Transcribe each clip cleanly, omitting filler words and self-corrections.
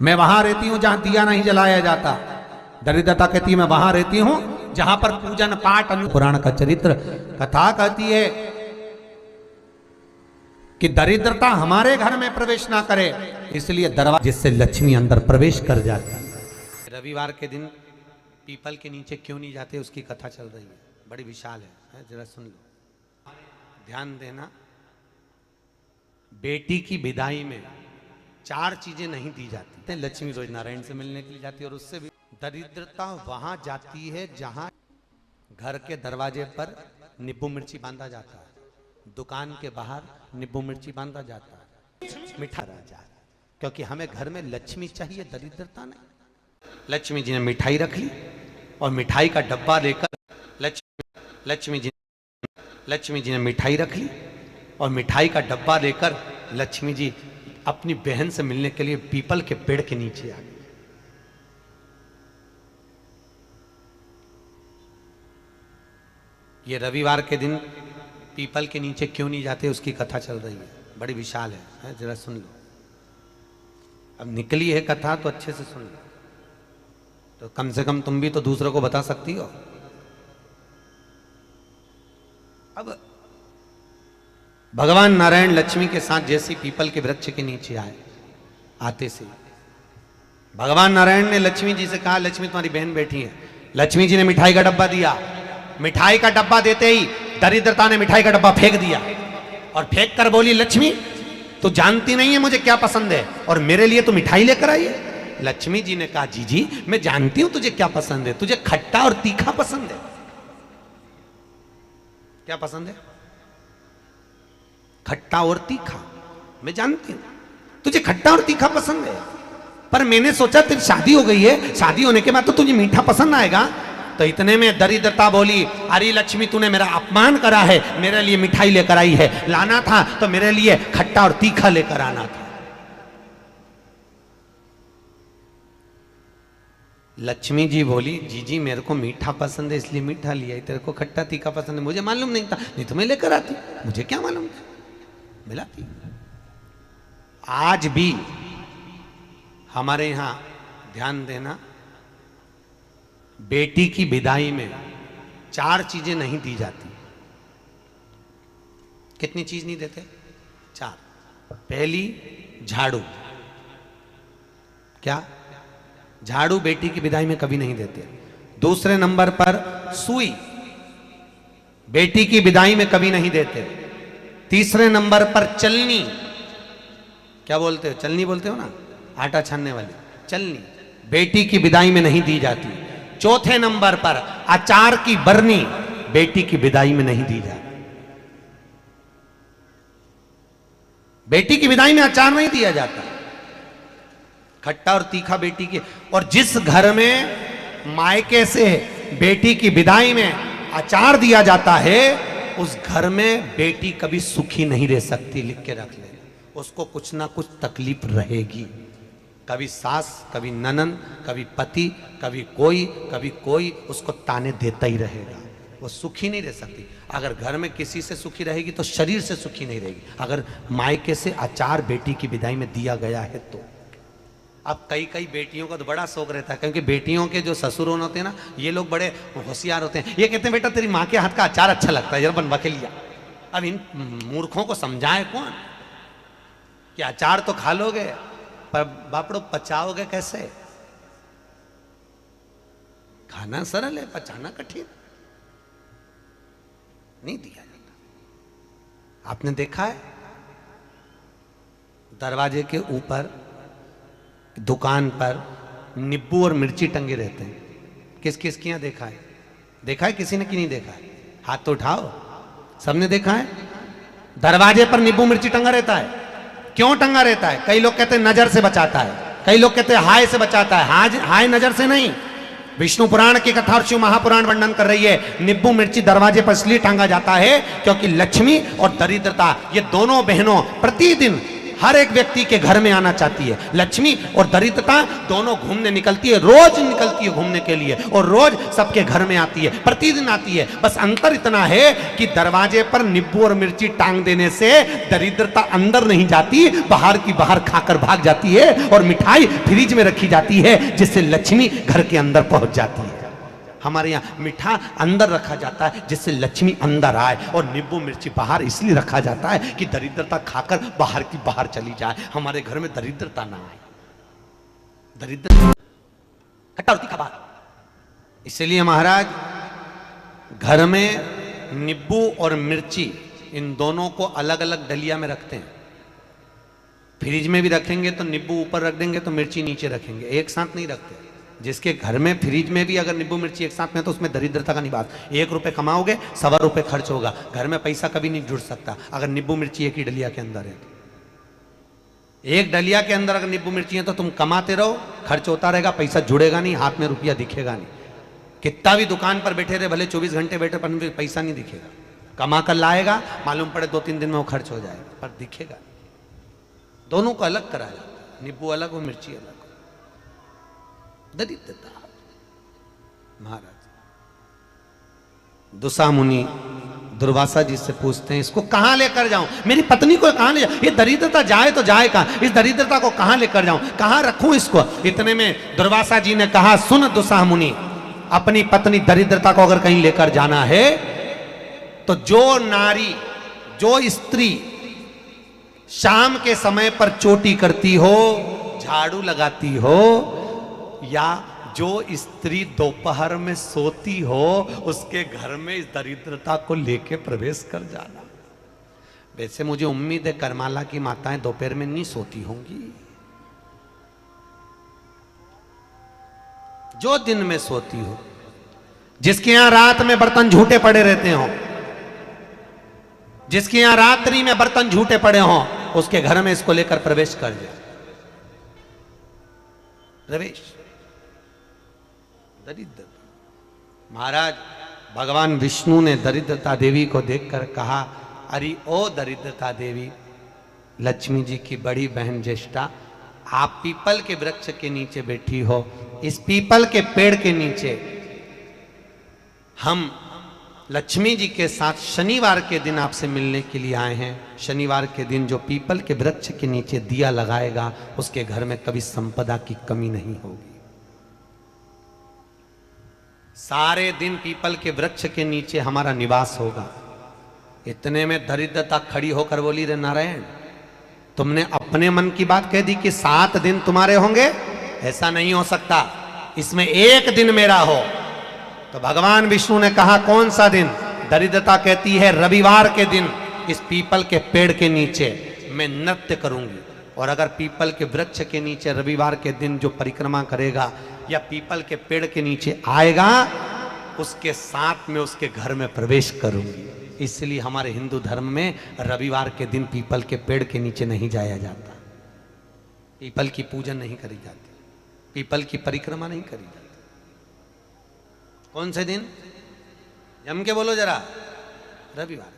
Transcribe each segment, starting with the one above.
मैं वहां रहती हूं जहां दिया नहीं जलाया जाता। दरिद्रता कहती है मैं वहां रहती हूं जहां पर पूजन पाठ पुराण का चरित्र कथा कहती है कि दरिद्रता हमारे घर में प्रवेश ना करे, इसलिए दरवाजा जिससे लक्ष्मी अंदर प्रवेश कर जाती है। रविवार के दिन पीपल के नीचे क्यों नहीं जाते, उसकी कथा चल रही है, बड़ी विशाल है, जरा सुन लो, ध्यान देना। बेटी की विदाई में 4 चीजें नहीं दी जाती। लक्ष्मी रोज नारायण से मिलने के लिए जाती है, और उससे भी दरिद्रता वहां जाती है जहां घर के दरवाजे पर नींबू मिर्ची बांधा जाता है, दुकान के बाहर नींबू मिर्ची बांधा जाता है, मिठा राजा, क्योंकि हमें घर में लक्ष्मी चाहिए, दरिद्रता नहीं। लक्ष्मी जी ने मिठाई रख ली और मिठाई का डब्बा लेकर लक्ष्मी जी ने मिठाई रख ली और मिठाई का डब्बा लेकर लक्ष्मी जी अपनी बहन से मिलने के लिए पीपल के पेड़ के नीचे आ गई। ये रविवार के दिन पीपल के नीचे क्यों नहीं जाते, उसकी कथा चल रही है, बड़ी विशाल है, जरा सुन लो। अब निकली है कथा तो अच्छे से सुन लो, तो कम से कम तुम भी तो दूसरों को बता सकती हो। अब भगवान नारायण लक्ष्मी के साथ जैसे पीपल के वृक्ष के नीचे आते से भगवान नारायण ने लक्ष्मी जी से कहा, लक्ष्मी तुम्हारी बहन बैठी है। लक्ष्मी जी ने मिठाई का डब्बा दिया, मिठाई का डब्बा देते ही दरिद्रता ने मिठाई का डब्बा फेंक दिया और फेंक कर बोली, लक्ष्मी तू जानती नहीं है मुझे क्या पसंद है और मेरे लिए तू मिठाई लेकर आई है। लक्ष्मी जी ने कहा, जी मैं जानती हूं तुझे क्या पसंद है, तुझे खट्टा और तीखा पसंद है। क्या पसंद है? खट्टा और तीखा, मैं जानती हूं तुझे खट्टा और तीखा पसंद है, पर मैंने सोचा तेरी शादी हो गई है, शादी होने के बाद तो तुझे मीठा पसंद आएगा। तो इतने में दरिद्रता बोली, अरे लक्ष्मी तूने मेरा अपमान करा है, मेरे लिए मिठाई लेकर आई है, लाना था तो मेरे लिए खट्टा और तीखा लेकर आना था। लक्ष्मी जी बोली, जी मेरे को मीठा पसंद है इसलिए मीठा लिया, तेरे को खट्टा तीखा पसंद है मुझे मालूम नहीं था, नहीं तो मैं लेकर आती, मुझे क्या मालूम था, मिलाती। आज भी हमारे यहां ध्यान देना, बेटी की विदाई में 4 चीजें नहीं दी जाती। कितनी चीज नहीं देते? 4। पहली झाड़ू। क्या? झाड़ू बेटी की विदाई में कभी नहीं देते। दूसरे नंबर पर सुई, बेटी की विदाई में कभी नहीं देते। तीसरे नंबर पर चलनी, क्या बोलते हो, चलनी बोलते हो ना, आटा छानने वाली चलनी, बेटी की विदाई में नहीं दी जाती। चौथे नंबर पर अचार की बरनी, बेटी की विदाई में नहीं दी जाती। बेटी की विदाई में अचार नहीं दिया जाता, खट्टा और तीखा बेटी के। और जिस घर में मायके से बेटी की विदाई में अचार दिया जाता है, उस घर में बेटी कभी सुखी नहीं रह सकती, लिख के रख ले, उसको कुछ ना कुछ तकलीफ रहेगी। कभी सास, कभी ननन, कभी पति, कभी कोई उसको ताने देता ही रहेगा, वो सुखी नहीं रह सकती। अगर घर में किसी से सुखी रहेगी तो शरीर से सुखी नहीं रहेगी। अगर मायके से अचार बेटी की विदाई में दिया गया है तो। अब कई बेटियों का तो बड़ा शौक रहता है, क्योंकि बेटियों के जो ससुर होते हैं ना, ये लोग बड़े होशियार होते हैं। ये कहते हैं बेटा तेरी माँ के हाथ का अचार अच्छा लगता है, जरा बनवा के लिया। अब इन मूर्खों को समझाए कौन कि अचार तो खा लोगे पर बापड़ो पचाओगे कैसे? खाना सरल है, पचाना कठिन, नहीं दिया जाता। आपने देखा है दरवाजे के ऊपर दुकान पर नींबू और मिर्ची टंगे रहते हैं, किस किस की यहाँ देखा है? देखा है किसी ने कि नहीं देखा है? हाथ तो उठाओ, सबने देखा है। दरवाजे पर नींबू मिर्ची टंगा रहता है। क्यों टंगा रहता है? कई लोग कहते हैं नजर से बचाता है, कई लोग कहते हैं हाय से बचाता है। हाय नजर से नहीं, विष्णु पुराण की कथा और शिव महापुराण वर्णन कर रही है, नींबू मिर्ची दरवाजे पर इसलिए टांगा जाता है क्योंकि लक्ष्मी और दरिद्रता, ये दोनों बहनों प्रतिदिन हर एक व्यक्ति के घर में आना चाहती है। लक्ष्मी और दरिद्रता दोनों घूमने निकलती है, रोज निकलती है घूमने के लिए और रोज सबके घर में आती है, प्रतिदिन आती है। बस अंतर इतना है कि दरवाजे पर नींबू और मिर्ची टांग देने से दरिद्रता अंदर नहीं जाती, बाहर की बाहर खाकर भाग जाती है और मिठाई फ्रिज में रखी जाती है जिससे लक्ष्मी घर के अंदर पहुंच जाती है। हमारे यहाँ मीठा अंदर रखा जाता है जिससे लक्ष्मी अंदर आए, और नींबू मिर्ची बाहर इसलिए रखा जाता है कि दरिद्रता खाकर बाहर की बाहर चली जाए, हमारे घर में दरिद्रता ना आए। दरिद्र खट्टा और तीखा बात, इसलिए महाराज घर में नींबू और मिर्ची इन दोनों को अलग अलग डलिया में रखते हैं। फ्रिज में भी रखेंगे तो नींबू ऊपर रख देंगे तो मिर्ची नीचे रखेंगे, एक साथ नहीं रखते। जिसके घर में फ्रिज में भी अगर नींबू मिर्ची एक साथ में तो उसमें दरिद्रता का निवास। 1 रुपए कमाओगे, 1.25 रुपए खर्च होगा। घर में पैसा कभी नहीं जुड़ सकता अगर नींबू मिर्ची एक ही डलिया के अंदर है। एक डलिया के अंदर अगर नींबू मिर्ची है तो तुम कमाते रहो, खर्च होता रहेगा, पैसा जुड़ेगा नहीं, हाथ में रुपया दिखेगा नहीं। कितना भी दुकान पर बैठे रहे, भले 24 घंटे बैठे, पर पैसा नहीं दिखेगा। कमा कर लाएगा, मालूम पड़े 2-3 दिन में वो खर्च हो जाएगा, पर दिखेगा। दोनों को अलग कराया जाता है, नींबू अलग और मिर्ची अलग। दरिद्रता। महाराज दुसा मुनि दुर्वासा जी से पूछते हैं, इसको कहां लेकर जाऊं, मेरी पत्नी को कहां ले जाऊं, ये दरिद्रता जाए तो जाए कहां, इस दरिद्रता को कहां लेकर जाऊं, कहां रखूं इसको। इतने में दुर्वासा जी ने कहा, सुन दुसा मुनि, अपनी पत्नी दरिद्रता को अगर कहीं लेकर जाना है तो जो नारी, जो स्त्री शाम के समय पर चोटी करती हो, झाड़ू लगाती हो, या जो स्त्री दोपहर में सोती हो, उसके घर में इस दरिद्रता को लेके प्रवेश कर जाना। वैसे मुझे उम्मीद है करमाला की माताएं दोपहर में नहीं सोती होंगी, जो दिन में सोती हो, जिसके यहां रात में बर्तन झूठे पड़े रहते हो, जिसके यहां रात्रि में बर्तन झूठे पड़े हों, उसके घर में इसको लेकर प्रवेश कर जाए। प्रवेश दरिद्र। महाराज भगवान विष्णु ने दरिद्रता देवी को देखकर कहा, अरे ओ दरिद्रता देवी, लक्ष्मी जी की बड़ी बहन ज्येष्ठा, आप पीपल के वृक्ष के नीचे बैठी हो, इस पीपल के पेड़ के नीचे हम लक्ष्मी जी के साथ शनिवार के दिन आपसे मिलने के लिए आए हैं। शनिवार के दिन जो पीपल के वृक्ष के नीचे दिया लगाएगा, उसके घर में कभी संपदा की कमी नहीं होगी। सारे दिन पीपल के वृक्ष के नीचे हमारा निवास होगा। इतने में दरिद्रता खड़ी होकर बोली, रे नारायण, तुमने अपने मन की बात कह दी कि 7 दिन तुम्हारे होंगे, ऐसा नहीं हो सकता, इसमें 1 दिन मेरा हो। तो भगवान विष्णु ने कहा, कौन सा दिन? दरिद्रता कहती है, रविवार के दिन इस पीपल के पेड़ के नीचे मैं नृत्य करूंगी। और अगर पीपल के वृक्ष के नीचे रविवार के दिन जो परिक्रमा करेगा या पीपल के पेड़ के नीचे आएगा, उसके साथ में उसके घर में प्रवेश करूंगी। इसलिए हमारे हिंदू धर्म में रविवार के दिन पीपल के पेड़ के नीचे नहीं जाया जाता, पीपल की पूजन नहीं करी जाती, पीपल की परिक्रमा नहीं करी जाती। कौन से दिन? जम के बोलो जरा, रविवार।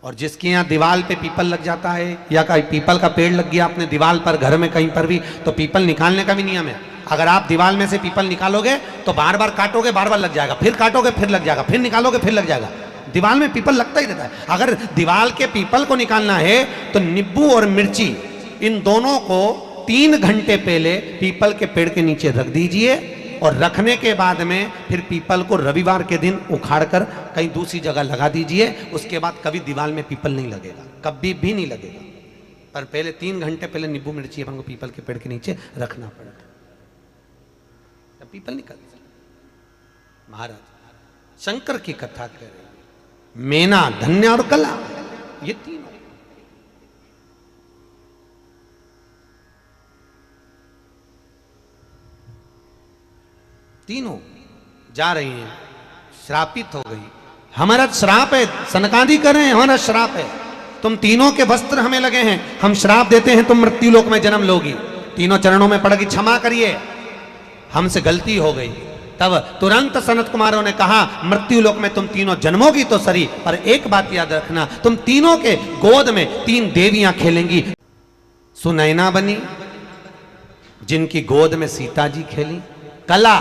और जिसके यहाँ दीवाल पे पीपल लग जाता है या कहीं पीपल का पेड़ लग गया अपने दीवाल पर, घर में कहीं पर भी, तो पीपल निकालने का भी नियम है। अगर आप दीवाल में से पीपल निकालोगे तो बार बार काटोगे, बार बार लग जाएगा, फिर काटोगे फिर लग जाएगा, फिर निकालोगे फिर लग जाएगा। दीवाल में पीपल लगता ही रहता है। अगर दीवाल के पीपल को निकालना है तो नींबू और मिर्ची इन दोनों को 3 घंटे पहले पीपल के पेड़ के नीचे रख दीजिए, और रखने के बाद में फिर पीपल को रविवार के दिन उखाड़कर कहीं दूसरी जगह लगा दीजिए। उसके बाद कभी दीवाल में पीपल नहीं लगेगा, कभी भी नहीं लगेगा। पर पहले 3 घंटे पहले नींबू मिर्ची अपन को पीपल के पेड़ के नीचे रखना पड़ेगा, तब पीपल निकल। महाराज शंकर की कथा कह रहे, मेना, धन्य और कला, ये तीनों जा रही हैं, श्रापित हो गई। हमारा श्राप है, सनकादि कर रहे हैं, हमारा श्राप है, तुम तीनों के वस्त्र हमें लगे हैं, हम श्राप देते हैं, तुम मृत्यु लोक में जन्म लोगी। तीनों चरणों में पड़ गई, क्षमा करिए, हमसे गलती हो गई। तब तुरंत सनत कुमारों ने कहा, मृत्यु लोक में तुम तीनों जन्मोगी तो सही, पर एक बात याद रखना, तुम तीनों के गोद में 3 देवियां खेलेंगी। सुनैना बनी, जिनकी गोद में सीता जी खेली। कला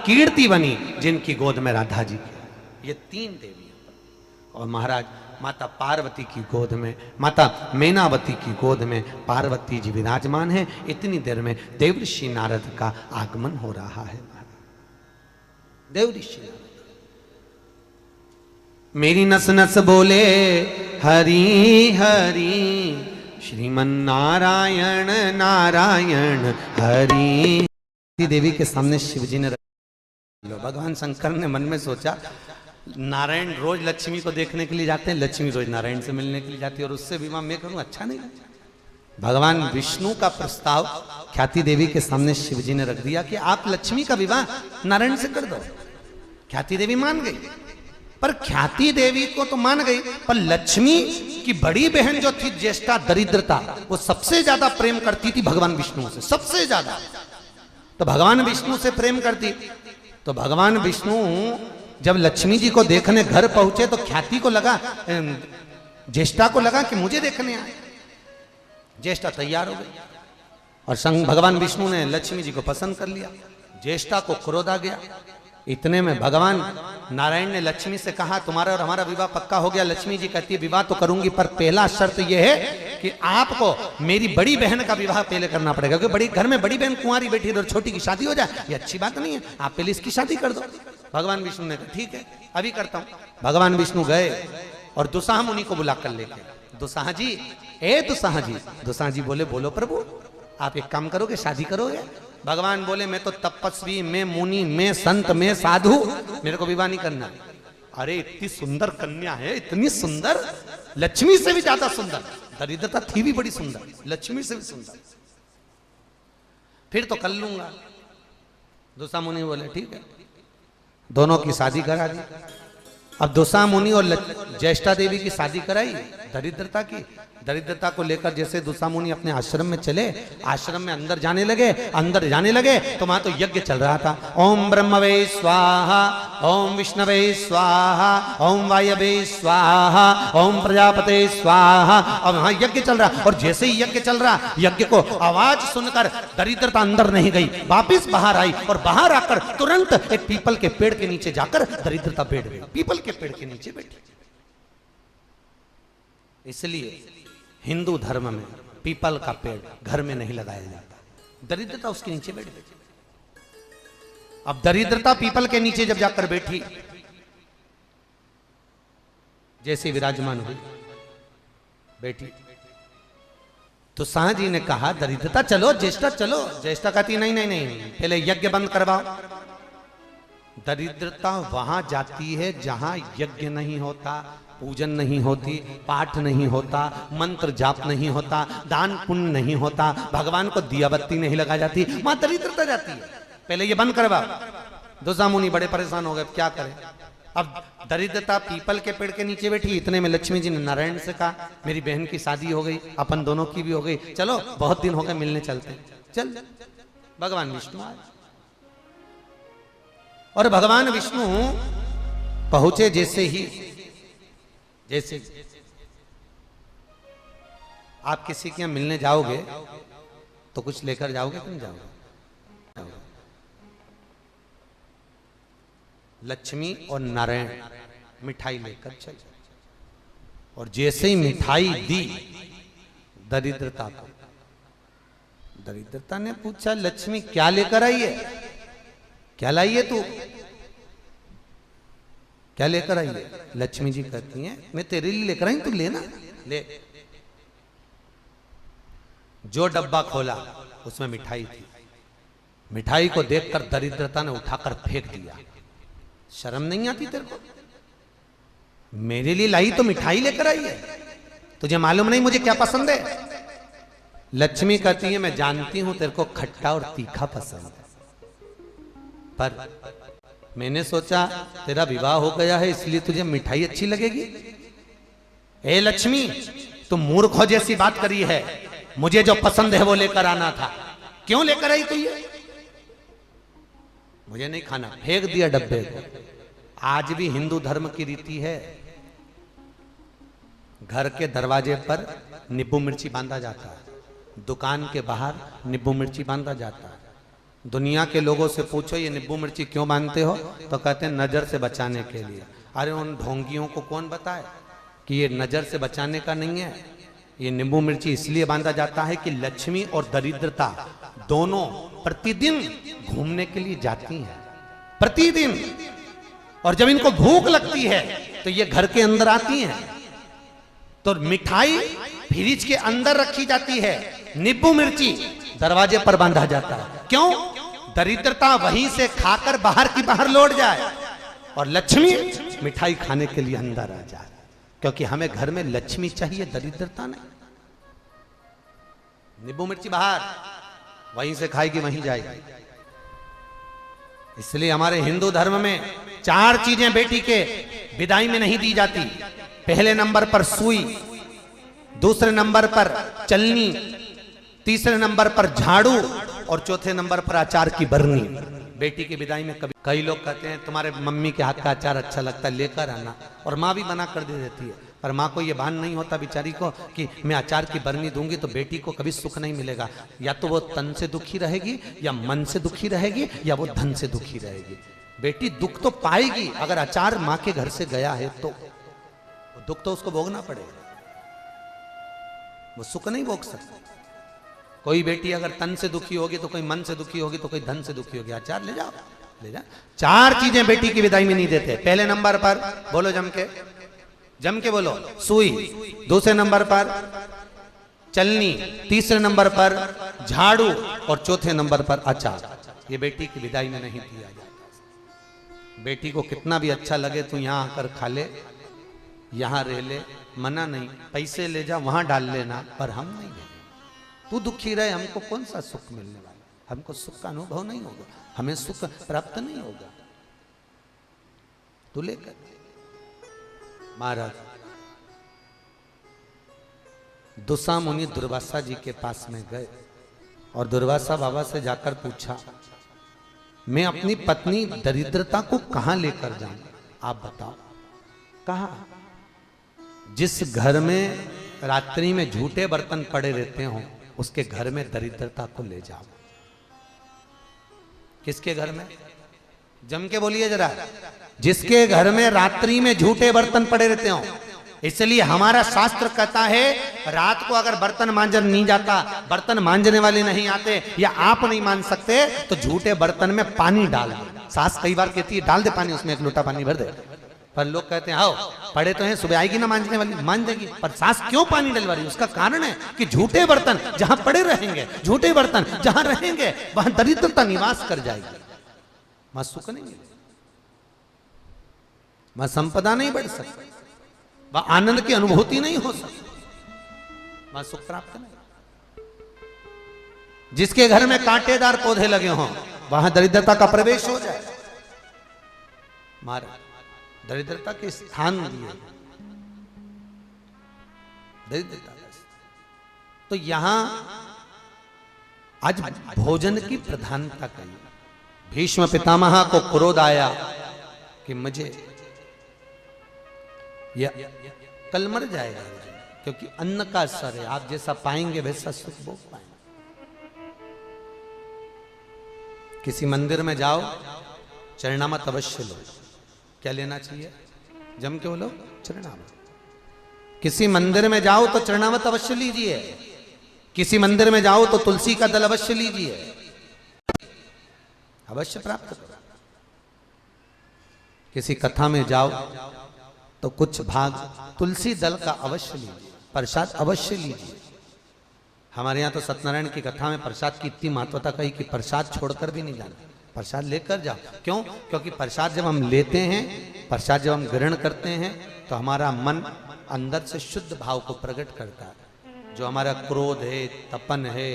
कीर्ति बनी, जिनकी गोद में राधा जी खेली। ये 3 देवियां। और महाराज माता पार्वती की गोद में, माता मैनावती की गोद में पार्वती जी विराजमान है। इतनी देर में देवऋषि नारद का आगमन हो रहा है। देवऋषि नारद मेरी नस नस बोले हरि हरि, श्रीमन नारायण नारायण हरि। देवी के सामने शिव जी ने रख। भगवान शंकर ने मन में सोचा, नारायण रोज लक्ष्मी को देखने के लिए जाते हैं, लक्ष्मी रोज नारायण से मिलने के लिए जाती है, और उससे विवाह मैं करूं, अच्छा नहीं लगता। भगवान विष्णु का प्रस्ताव ख्याति देवी के सामने शिव जी ने रख दिया कि आप लक्ष्मी का विवाह नारायण से कर दो। ख्याति देवी मान गई, पर ख्याति देवी को तो मान गई, पर लक्ष्मी की बड़ी बहन जो थी ज्येष्ठा दरिद्रता, वो सबसे ज्यादा प्रेम करती थी भगवान विष्णु से, सबसे ज्यादा। तो भगवान विष्णु से प्रेम करती, तो भगवान विष्णु जब लक्ष्मी जी को देखने घर पहुंचे तो ख्याति को लगा, ज्येष्ठा को लगा कि मुझे देखने आए। ज्येष्ठा तैयार हो गई और संग भगवान विष्णु ने लक्ष्मी जी को पसंद कर लिया। ज्येष्ठा को क्रोध आ गया। इतने में भगवान नारायण ने लक्ष्मी से कहा, तुम्हारा और हमारा विवाह पक्का हो गया। लक्ष्मी जी कहती है, विवाह तो करूंगी, पर पहला शर्त यह है कि आपको मेरी बड़ी बहन का विवाह पहले करना पड़ेगा, क्योंकि बड़ी घर में बड़ी बहन कुंवारी बैठी है और छोटी की शादी हो जाए, ये अच्छी बात नहीं है, आप पहले इसकी शादी कर दो। भगवान विष्णु ने कहा ठीक है, अभी करता हूं। भगवान विष्णु गए और दुसाह मुनि को बुला कर लेके, दुसाह जी, ए दुसाह जी। दुसाह जी बोले, बोलो प्रभु, आप एक काम करोगे, शादी करोगे? भगवान बोले, मैं तो तपस्वी, मैं मुनि, मैं संत, मैं साधु, मेरे को विवाह नहीं करना। अरे इतनी सुंदर कन्या है, इतनी सुंदर, लक्ष्मी से भी ज्यादा सुंदर, दरिद्रता थी भी बड़ी सुंदर, लक्ष्मी से भी सुंदर, फिर तो कर लूंगा। दुसा मुनि बोले ठीक है, दोनों की शादी करा दी। अब दुसा मुनि और ज्येष्ठा देवी की शादी कराई। दरिद्रता की, दरिद्रता को लेकर जैसे दुसा मुनि अपने आश्रम में चले, आश्रम में अंदर जाने लगे तो वहां तो यज्ञ चल रहा था। ओम ब्रह्मवे स्वाहा, ओम विष्णवे स्वाहा, ओम वायवे स्वाहा, ओम प्रजापते स्वाहा। अब वहां यज्ञ चल रहा, और जैसे ही यज्ञ चल रहा, यज्ञ को आवाज सुनकर दरिद्रता अंदर नहीं गई, वापिस बाहर आई, और बाहर आकर तुरंत एक पीपल के पेड़ के नीचे जाकर दरिद्रता बैठ गई, पीपल के पेड़ के नीचे बैठी। इसलिए हिंदू धर्म में पीपल का पेड़ घर में नहीं लगाया जाता, दरिद्रता उसके नीचे बैठ गई। अब दरिद्रता पीपल के नीचे जब जाकर बैठी, जैसे विराजमान हुई, बैठी, तो शाह जी ने कहा, दरिद्रता चलो, ज्येष्ठा चलो। ज्येष्ठा कहती नहीं नहीं नहीं, पहले यज्ञ बंद करवाओ। दरिद्रता वहां जाती है जहां यज्ञ नहीं होता, पूजन नहीं होती, पाठ नहीं होता, मंत्र जाप नहीं होता, दान पुण्य नहीं होता, भगवान को दिया बत्ती नहीं लगा जाती, वहां दरिद्रता जाती है। पहले ये बंद करवा। दुसा मुनि बड़े परेशान हो गए, क्या करें। अब दरिद्रता पीपल के पेड़ के नीचे बैठी। इतने में लक्ष्मी जी ने नारायण से कहा, मेरी बहन की शादी हो गई, अपन दोनों की भी हो गई, चलो बहुत दिन हो गए, मिलने चलते। चल, भगवान विष्णु आए, और भगवान विष्णु पहुंचे जैसे आप किसी के यहां मिलने जाओगे तो कुछ लेकर जाओगे कि नहीं जाओगे? लक्ष्मी और नारायण मिठाई लेकर चले, और जैसे ही मिठाई दी दरिद्रता को, दरिद्रता ने पूछा, लक्ष्मी क्या लेकर आई है, क्या लाई है तू, क्या लेकर आई है? लक्ष्मी जी कहती हैं, मैं तेरे लिए लेकर आई, तू लेना, ले। जो डब्बा खोला उसमें मिठाई थी। मिठाई को देखकर दरिद्रता ने उठाकर फेंक दिया। शर्म नहीं आती तेरे को? मेरे लिए लाई तो मिठाई लेकर आई है, तुझे मालूम नहीं मुझे क्या पसंद है? लक्ष्मी कहती है, मैं जानती हूं तेरे को खट्टा और तीखा पसंद है, पर मैंने सोचा तेरा विवाह हो गया है इसलिए तुझे मिठाई अच्छी लगेगी। ए लक्ष्मी, तुम मूर्खों जैसी बात करी है, मुझे जो पसंद है वो लेकर आना था, क्यों लेकर आई तू ये? मुझे नहीं खाना, फेंक दिया डब्बे को। आज भी हिंदू धर्म की रीति है, घर के दरवाजे पर नींबू मिर्ची बांधा जाता है, दुकान के बाहर नींबू मिर्ची बांधा जाता है। दुनिया के लोगों से पूछो ये नींबू मिर्ची क्यों बांधते हो, तो कहते हैं नजर से बचाने के लिए। अरे उन ढोंगियों को कौन बताए कि ये नजर से बचाने का नहीं है। ये नींबू मिर्ची इसलिए बांधा जाता है कि लक्ष्मी और दरिद्रता दोनों प्रतिदिन घूमने के लिए जाती हैं, प्रतिदिन। और जब इनको भूख लगती है तो ये घर के अंदर आती हैं। तो मिठाई फ्रिज के अंदर रखी जाती है, नींबू मिर्ची दरवाजे पर बांधा जाता है। क्यों? दरिद्रता वहीं से खाकर बाहर की बाहर लौट जाए और लक्ष्मी मिठाई खाने के लिए अंदर आ जाए। क्योंकि हमें घर में लक्ष्मी चाहिए, दरिद्रता नहीं। नींबू मिर्ची बाहर, वहीं से खाएगी वहीं जाएगी। इसलिए हमारे हिंदू धर्म में 4 चीजें बेटी के विदाई में नहीं दी जाती। पहले नंबर पर सुई, दूसरे नंबर पर चलनी, तीसरे नंबर पर झाड़ू और चौथे नंबर पर अचार की बरनी। बेटी की विदाई में कई लोग कहते हैं तुम्हारे मम्मी के हाथ का अचार अच्छा लगता है, लेकर आना। और माँ भी मना कर दे देती है, पर माँ को ये भान नहीं होता बेचारी को कि मैं अचार की बरनी दूंगी तो बेटी को कभी सुख नहीं मिलेगा। या तो वो तन से दुखी रहेगी, या मन से दुखी रहेगी, या वो धन से दुखी रहेगी। बेटी दुख तो पाएगी, अगर अचार माँ के घर से गया है तो दुख तो उसको भोगना पड़ेगा, वो सुख नहीं भोग सकती। कोई बेटी अगर तन से दुखी होगी तो कोई मन से दुखी होगी तो कोई धन से दुखी होगी। अचार ले जाओ, ले जा। 4 चीजें बेटी की विदाई में नहीं देते। पहले नंबर पर बोलो जम के बोलो, सुई। दूसरे नंबर पर चलनी, तीसरे नंबर पर झाड़ू और चौथे नंबर पर अचार। ये बेटी की विदाई में नहीं दिया जाता। बेटी को कितना भी अच्छा लगे तू यहां आकर खा ले, यहां रह ले, मना नहीं। पैसे ले जा वहां डाल लेना, पर हम नहीं लेंगे। तू दुखी रहे, हमको कौन सा सुख मिलने वाला? हमको सुख का अनुभव नहीं होगा, हमें सुख प्राप्त नहीं होगा। तू लेकर। महाराज दुसा मुनि दुर्वासा जी के पास में गए और दुर्वासा बाबा से जाकर पूछा, मैं अपनी पत्नी दरिद्रता को कहां लेकर जाऊं? आप बताओ कहां? जिस घर में रात्रि में झूठे बर्तन पड़े रहते हो उसके घर में दरिद्रता को ले जाओ। किसके घर में? जम के बोलिए जरा। जिसके घर में रात्रि में झूठे बर्तन पड़े रहते हो। इसलिए हमारा शास्त्र कहता है रात को अगर बर्तन मांजर नहीं जाता, बर्तन मांजने वाले नहीं आते, या आप नहीं मान सकते, तो झूठे बर्तन में पानी डाल दो। सास कई बार कहती है डाल दे पानी, उसमें 1 लोटा पानी भर दे। पर लोग कहते हैं आओ पड़े तो हैं, सुबह आएगी ना मांजने वाली, मांज देगी। पर सास क्यों पानी डलवा रही? उसका कारण है कि झूठे बर्तन जहां पड़े रहेंगे, झूठे बर्तन जहां रहेंगे वहां दरिद्रता निवास कर जाएगी। वहां सुख नहीं मिलेगा, वहां संपदा नहीं बढ़ सकती, वहां आनंद की अनुभूति नहीं हो सकती, वहां सुख प्राप्त नहीं। जिसके घर में कांटेदार पौधे लगे हों वहां दरिद्रता का प्रवेश हो जाए। महाराज दरिद्रता के स्थान दिए, दरिद्रता। तो यहां आज भोजन की प्रधानता कही। भीष्म पितामह को क्रोध आया कि मुझे कल मर जाएगा, क्योंकि अन्न का असर है। आप जैसा पाएंगे वैसा सुख भोग पाएंगे। किसी मंदिर में जाओ, चरणामत अवश्य लो। क्या लेना चाहिए? जम के बोलो, चरणामत। किसी मंदिर में जाओ तो चरणामत अवश्य लीजिए। किसी मंदिर में जाओ तो तुलसी का दल अवश्य लीजिए, अवश्य प्राप्त करो। किसी कथा में जाओ तो कुछ भाग तुलसी दल का अवश्य लीजिए, प्रसाद अवश्य लीजिए। हमारे यहाँ तो सत्यनारायण की कथा में प्रसाद की इतनी महत्वता कही कि प्रसाद छोड़कर भी नहीं जाना, प्रसाद लेकर जाओ। क्यों? क्योंकि प्रसाद जब हम लेते हैं, प्रसाद जब हम ग्रहण करते हैं, तो हमारा मन अंदर से शुद्ध भाव को प्रकट करता है। जो हमारा क्रोध है, तपन है,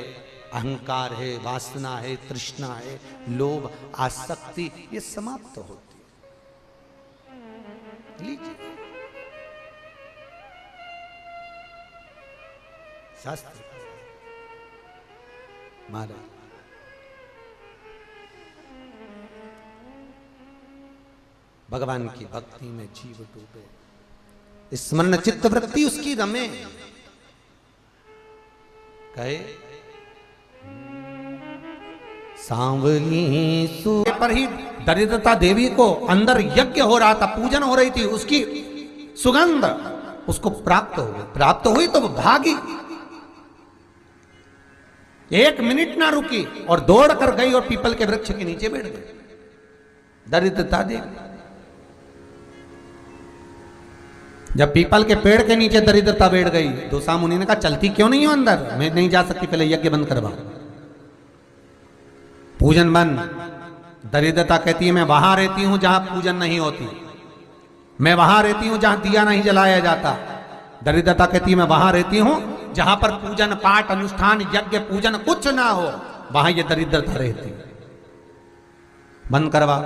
अहंकार है, वासना है, तृष्णा है, लोभ, आसक्ति, ये समाप्त होती है। लीजिए। शास्त्र महाराज भगवान की भक्ति में जीव डूबे, स्मरण चित्त वृत्ति उसकी रमे। कहे सांवली पर ही दरिद्रता देवी को अंदर यज्ञ हो रहा था, पूजन हो रही थी, उसकी सुगंध उसको प्राप्त हो गई। प्राप्त हुई तो वो भागी, 1 मिनट ना रुकी और दौड़ कर गई और पीपल के वृक्ष के नीचे बैठ गई दरिद्रता देवी। जब पीपल के पेड़ के नीचे दरिद्रता बैठ गई, दोसा मुनि ने कहा चलती क्यों नहीं हो अंदर? मैं नहीं जा सकती, पहले यज्ञ बंद करवा, पूजन बंद। दरिद्रता कहती है मैं वहां रहती हूं जहां पूजन नहीं होती, मैं वहां रहती हूं जहां दिया नहीं जलाया जाता। दरिद्रता कहती है मैं वहां रहती हूं जहां पर पूजन पाठ अनुष्ठान यज्ञ पूजन कुछ ना हो, वहां ये दरिद्रता रहती। बंद करवा।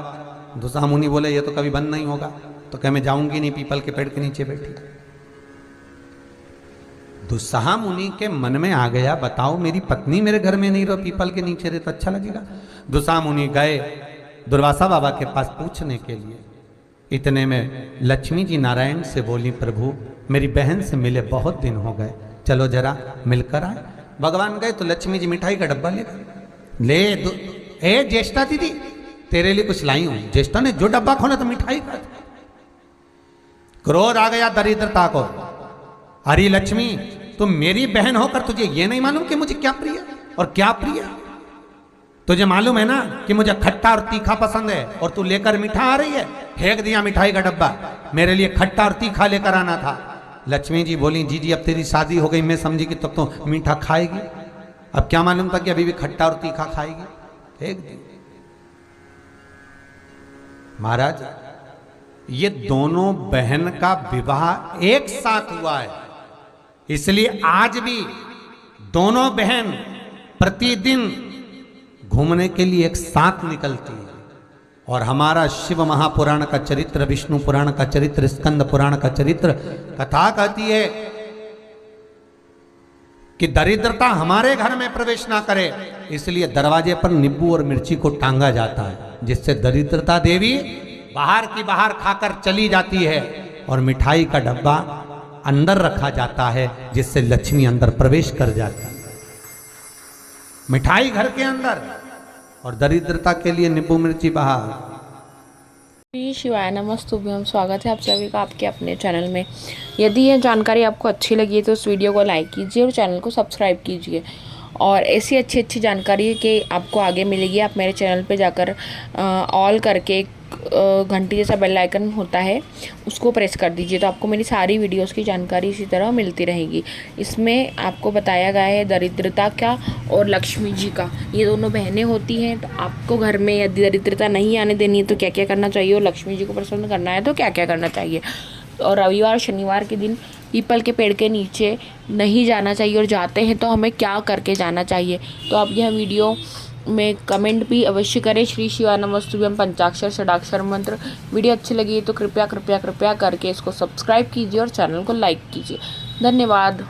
दूसरा मुनि बोले ये तो कभी बंद नहीं होगा। तो कह मैं जाऊंगी नहीं, पीपल के पेड़ के नीचे बैठी। दुस्साह मुनि के मन में आ गया, बताओ मेरी पत्नी मेरे घर में नहीं रहो, पीपल के नीचे रहे तो अच्छा लगेगा। दुस्साह मुनि गए दुर्वासा बाबा के पास पूछने के लिए। इतने में लक्ष्मी जी नारायण से बोली प्रभु मेरी बहन से मिले बहुत दिन हो गए, चलो जरा मिलकर आए। भगवान गए तो लक्ष्मी जी मिठाई का डब्बा ले ए ज्येष्ठा दीदी तेरे लिए कुछ लाई हूं। ज्येष्ठा ने जो डब्बा खोला तो मिठाई का। क्रोध आ गया दरिद्रता को, अरे लक्ष्मी तुम मेरी बहन होकर तुझे ये नहीं मालूम कि मुझे क्या प्रिय और क्या प्रिय? तुझे मालूम है ना कि मुझे खट्टा और तीखा पसंद है और तू लेकर मीठा आ रही है। फेंक दिया मिठाई का डब्बा, मेरे लिए खट्टा और तीखा लेकर आना था। लक्ष्मी जी बोली जी जी अब तेरी शादी हो गई, मैं समझी कि तब तो मीठा खाएगी, अब क्या मालूम था कि अभी भी खट्टा और तीखा खाएगी। फेंक दी। महाराज ये दोनों बहन का विवाह एक साथ हुआ है, इसलिए आज भी दोनों बहन प्रतिदिन घूमने के लिए एक साथ निकलती है। और हमारा शिव महापुराण का चरित्र, विष्णु पुराण का चरित्र, स्कंद पुराण का चरित्र कथा कहती है कि दरिद्रता हमारे घर में प्रवेश ना करे, इसलिए दरवाजे पर नींबू और मिर्ची को टांगा जाता है, जिससे दरिद्रता देवी बाहर की बाहर खाकर चली जाती है और मिठाई का डब्बा अंदर रखा जाता है, जिससे लक्ष्मी अंदर प्रवेश कर जाती है। मिठाई घर के अंदर और दरिद्रता के लिए नींबू मिर्ची बाहर। श्री शिवाय नमस्तुभ्यम। स्वागत है आप सभी का आपके अपने चैनल में। यदि यह जानकारी आपको अच्छी लगी है तो इस वीडियो को लाइक कीजिए और चैनल को सब्सक्राइब कीजिए। और ऐसी अच्छी जानकारी के आपको आगे मिलेगी। आप मेरे चैनल पे जाकर ऑल करके घंटी जैसा बेल आइकन होता है उसको प्रेस कर दीजिए, तो आपको मेरी सारी वीडियोस की जानकारी इसी तरह मिलती रहेगी। इसमें आपको बताया गया है दरिद्रता का और लक्ष्मी जी का, ये दोनों बहनें होती हैं। तो आपको घर में यदि दरिद्रता नहीं आने देनी है तो क्या क्या करना चाहिए, और लक्ष्मी जी को प्रसन्न करना है तो क्या क्या करना चाहिए। और रविवार शनिवार के दिन पीपल के पेड़ के नीचे नहीं जाना चाहिए, और जाते हैं तो हमें क्या करके जाना चाहिए। तो आप यह वीडियो में कमेंट भी अवश्य करें। श्री शिवाय नमस्तुभ्यम पंचाक्षर षडाक्षर मंत्र। वीडियो अच्छी लगी तो कृपया करके इसको सब्सक्राइब कीजिए और चैनल को लाइक कीजिए। धन्यवाद।